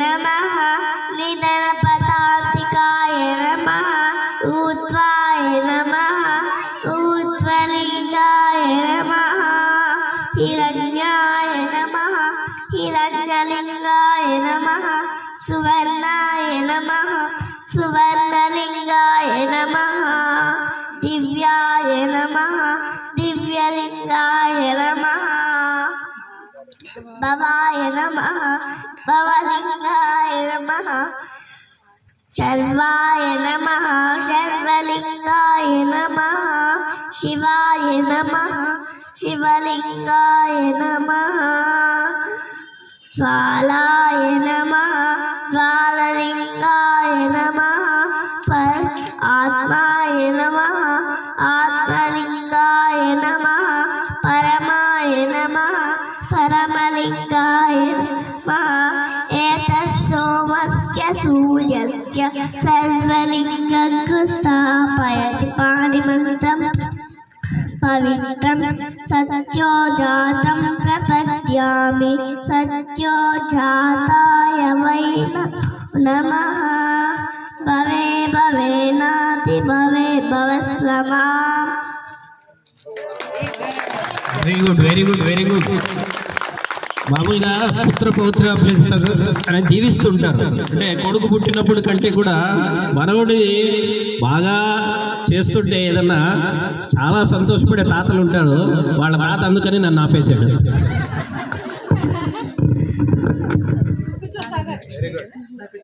नमः निधनपदान्तिकाय नमः ऊर्ध्वाय नमः ऊर्ध्वलिङ्गाय नमः हिरण्याय नमः हिरण्यलिङ्गाय नमः सुवर्णाय नमः सुवर्णलिङ्गाय नमः दिव्याय नमः दिव्यलिङ्गाय नमः भवाय नमः भवलिङ्गाय नमः सर्वाय नमः सर्वलिङ्गाय नमः शिवाय नमः शिवलिङ्गाय नमः ज्वालाय नमः ज्वाललिङ्गाय नमः आत्माय नमः आत्मलिङ्गाय नमः परमाय नमः परमलिङ्गाय नमः एतत्सोमस्य सूर्यस्य सर्वलिङ्गं स्थापयति पाणिमन्त्रं पवित्रं सत्योजातं प्रपद्यामि सत्योजाताय वै नमः भवे भवेनाति भवे भवस्वमा వెరీ గుడ్ మామూలుగా పుత్ర పౌత్ర అని దీవిస్తుంటారు. అంటే కొడుకు పుట్టినప్పుడు కంటే కూడా మనవుడి బాగా చేస్తుంటే ఏదన్నా చాలా సంతోషపడే తాతలు ఉంటారు. వాళ్ళ తాత అందుకని నన్ను ఆపేశాడు.